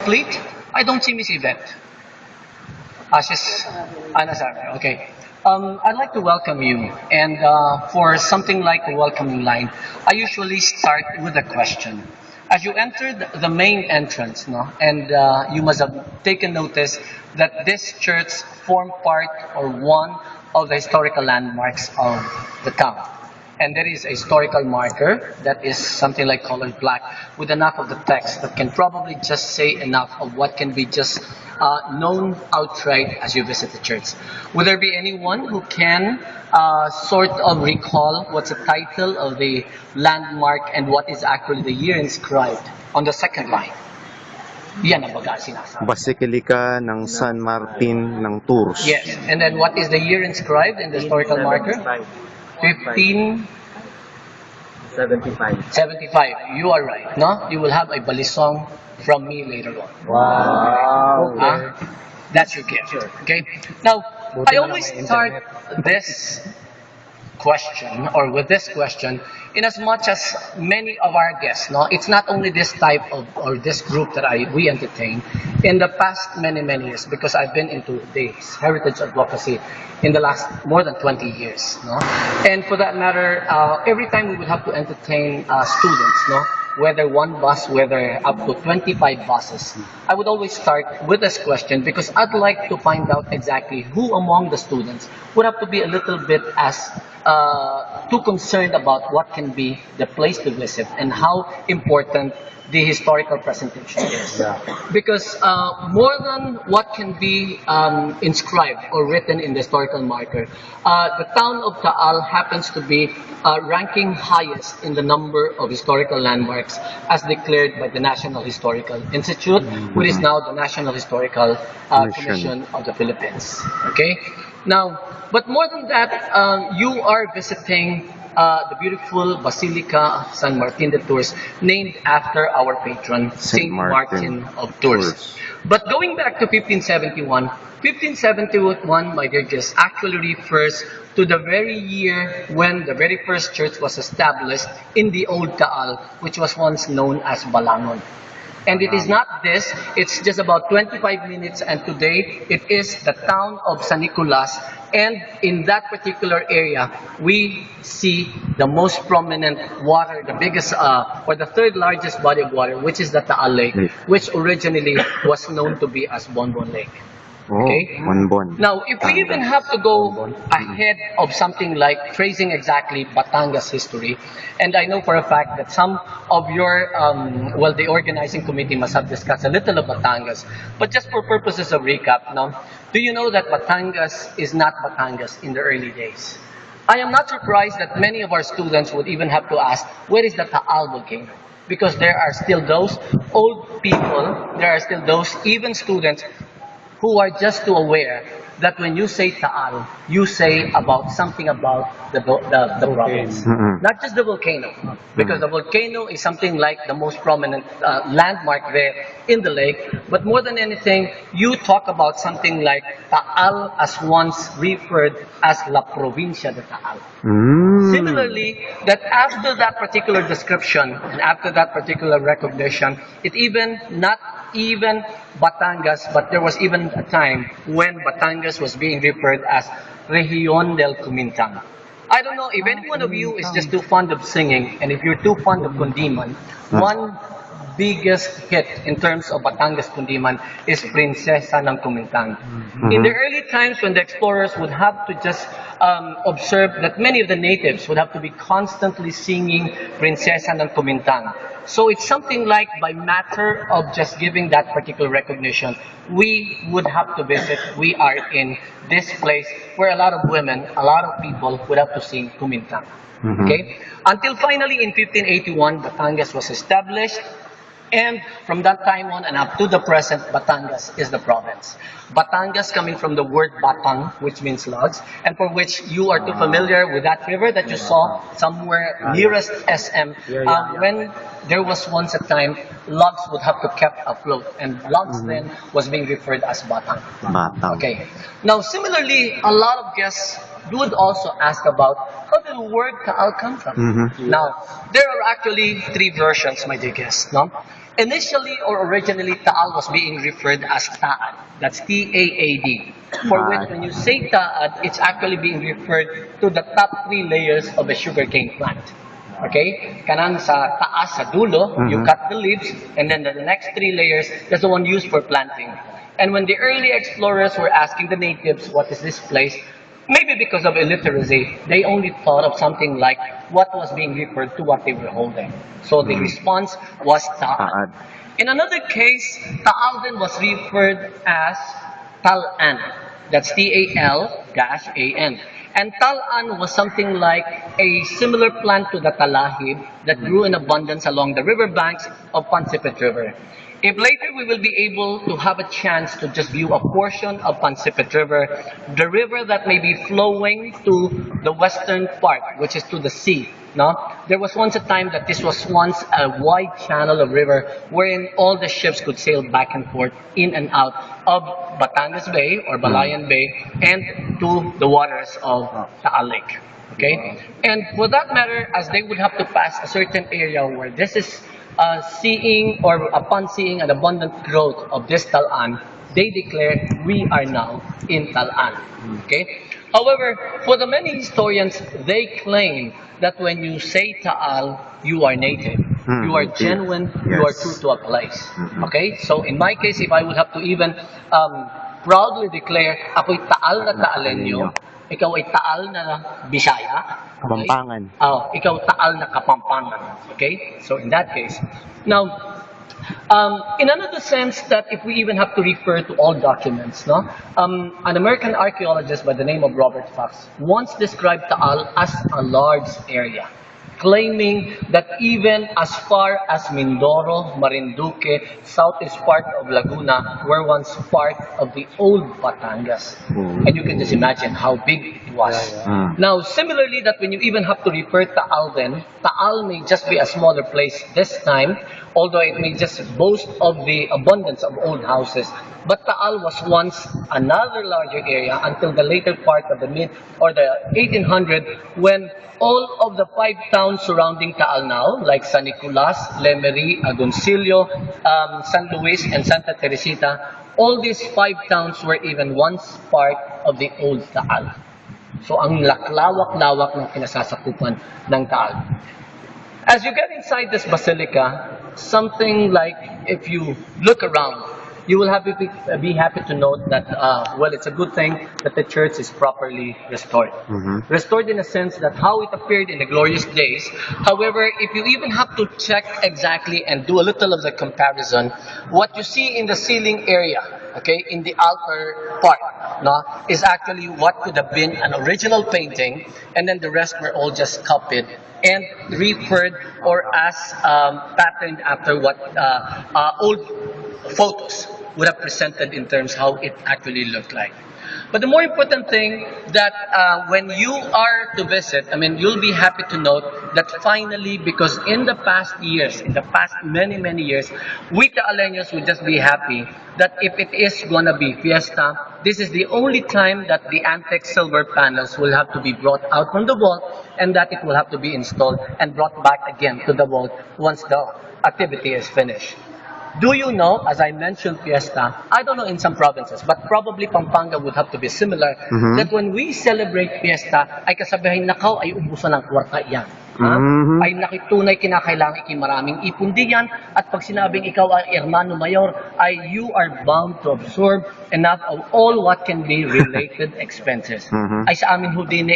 complete? I don't see Miss Yvette. She's Anna Sarah. Okay. I'd like to welcome you, and for something like a welcoming line, I usually start with a question. As you entered the main entrance, no, and you must have taken notice that this church formed part or one of the historical landmarks of the town. And there is a historical marker that is something like colored black with enough of the text that can probably just say enough of what can be just known outright as you visit the church. Would there be anyone who can sort of recall what's the title of the landmark and what is actually the year inscribed on the second line? Yan ang baga sinasabi. Basilica ng San Martin ng Tours. Yes, and then what is the year inscribed in the historical marker? 1575. You are right, no? You will have a balisong from me later on. Wow. That's your gift. Okay. Now, I always start this question or with this question in as much as many of our guests, no, it's not only this type of or this group that we entertain in the past many years, because I've been into this heritage advocacy in the last more than 20 years, no, and for that matter, every time we would have to entertain students, no, whether one bus, whether up to 25 buses, I would always start with this question because I'd like to find out exactly who among the students would have to be a little bit as too concerned about what can be the place to visit and how important the historical presentation is. Because more than what can be inscribed or written in the historical marker, the town of Taal happens to be ranking highest in the number of historical landmarks as declared by the National Historical Institute, which is now the National Historical Commission of the Philippines. Okay? Now, but more than that, you are visiting the beautiful Basilica of San Martin de Tours, named after our patron, Saint Martin of Tours. But going back to 1571, my dear guests, actually refers to the very year when the very first church was established in the old Taal, which was once known as Balangon. And it is not this, it's just about 25 minutes, and today it is the town of San Nicolas. And in that particular area, we see the most prominent water, the biggest, or the third largest body of water, which is the Taal Lake, which originally was known to be as Bonbon Lake. Okay? Bonbon. Now, if we even have to go ahead of something like tracing exactly Batangas history, and I know for a fact that some of your, the organizing committee must have discussed a little of Batangas, but just for purposes of recap, now, do you know that Batangas is not Batangas in the early days? I am not surprised that many of our students would even have to ask, where is the Taal volcano? Because there are still those old people, there are still those even students who are just too aware that when you say Taal, you say about something about the province. Not just the volcano, because the volcano is something like the most prominent landmark there in the lake, but more than anything, you talk about something like Taal as once referred as La Provincia de Taal. Similarly, that after that particular description and after that particular recognition, it even not even Batangas, but there was even a time when Batangas was being referred as Región del Kumintang. I don't know if any one of you is just too fond of singing, and if you're too fond of Kundiman, one biggest hit in terms of Batangas Kundiman is Prinsesa ng Kumintang. In the early times when the explorers would have to just observe that many of the natives would have to be constantly singing Prinsesa ng Kumintang. So it's something like by matter of just giving that particular recognition, we would have to visit. We are in this place where a lot of women, a lot of people would have to sing Kumintang. Okay? Until finally in 1581, Batangas was established. And from that time on and up to the present, Batangas is the province. Batangas coming from the word batang, which means logs, and for which you are too familiar with that river that you saw somewhere nearest SM. When there was once a time, logs would have to kept afloat, and logs then was being referred as batang. Okay. Now, similarly, a lot of guests would also ask about how did the word Taal come from? Now, there are actually three versions, my dear guests. No? Initially or originally, Taal was being referred as Taad. That's T-A-A-D. For which, when you say Taad, it's actually being referred to the top three layers of a sugarcane plant. Okay? Kanang sa taas, sa dulo, you cut the leaves, and then the next three layers, that's the one used for planting. And when the early explorers were asking the natives, what is this place? Maybe because of illiteracy, they only thought of something like what was being referred to what they were holding. So the response was Ta'ad. In another case, Taal then was referred as Talan. That's T-A-L-A-N. And Talan was something like a similar plant to the talahib that grew in abundance along the riverbanks of Pansipit River. If later we will be able to have a chance to just view a portion of Pansipit River, the river that may be flowing to the western part, which is to the sea. No? There was once a time that this was once a wide channel of river wherein all the ships could sail back and forth in and out of Batangas Bay or Balayan Bay and to the waters of Taal Lake. Okay? And for that matter, as they would have to pass a certain area where this is seeing or upon seeing an abundant growth of this Talan, they declare we are now in Talan. Okay? However, for the many historians, they claim that when you say Taal, you are native. You are genuine, you are true to a place. Okay? So in my case, if I would have to even proudly declare, ako'y Taal na Taalenyo, ikaw ay Taal na Bisaya, Kapampangan. ikaw Taal na Kapampangan. Okay? So in that case. Now, in another sense that if we even have to refer to all documents, no? An American archaeologist by the name of Robert Fox once described Taal as a large area, claiming that even as far as Mindoro, Marinduque, southeast part of Laguna were once part of the old Batangas. And you can just imagine how big it was. Now, similarly, that when you even have to refer to Taal then, Taal may just be a smaller place this time, although it may just boast of the abundance of old houses. But Taal was once another larger area until the later part of the mid or the 1800 when all of the 5 towns surrounding Taal now, like San Nicolas, Lemery, Agoncillo, San Luis, and Santa Teresita, all these 5 towns were even once part of the old Taal. So ang laklawak-lawak ng kinasasakupan ng Taal. As you get inside this basilica, something like if you look around, you will be happy to note that, well, it's a good thing that the church is properly restored. Restored in a sense that how it appeared in the glorious days. However, if you even have to check exactly and do a little of the comparison, what you see in the ceiling area, okay, in the altar part, no, is actually what could have been an original painting, and then the rest were all just copied and referred or as patterned after what old photos would have presented in terms how it actually looked like. But the more important thing that when you are to visit, I mean, you'll be happy to note that finally, because in the past years, in the past many, many years, we Taaleños would just be happy that if it is gonna be fiesta, this is the only time that the antique silver panels will have to be brought out from the vault and that it will have to be installed and brought back again to the vault once the activity is finished. Do you know, as I mentioned fiesta, I don't know in some provinces, but probably Pampanga would have to be similar, that when we celebrate fiesta, ay kasabihin nakaw ay ubusan ng kwarta yan. Ay nakitunay kinakailangan maraming ipon din yan, at pag sinabing ikaw ay hermano mayor, ay you are bound to absorb enough of all what can be related expenses. Ay sa amin ho din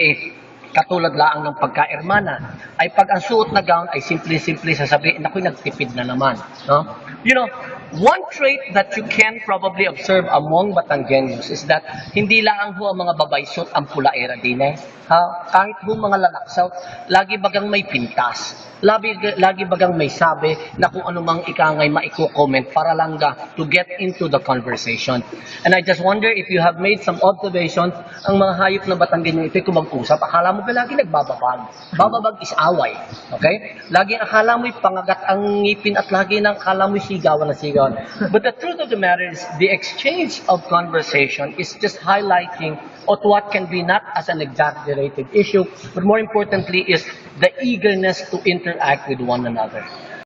katulad laang ng pagka-hermana, ay pag ang suot na gown ay simple-simple sasabihin, ako'y nagtipid na naman. No? You know, one trait that you can probably observe among Batangueños is that hindi lang ho ang mga babaysot ang pulaera din eh. Kahit ho mga lalaksaw, lagi bagang may pintas. Lagi bagang may sabi na kung ano mang ikangay maiko-comment para lang to get into the conversation. And I just wonder if you have made some observations, ang mga hayop na Batangueño ito'y kumag-usap, akala mo ba lagi nagbababag? Bababag is away. Okay? Lagi akala mo'y pangagat ang ngipin at lagi nang akala mo'y sigawan na sigawan. But the truth of the matter is the exchange of conversation is just highlighting of what can be not as an exaggerated issue, but more importantly is the eagerness to interact with one another.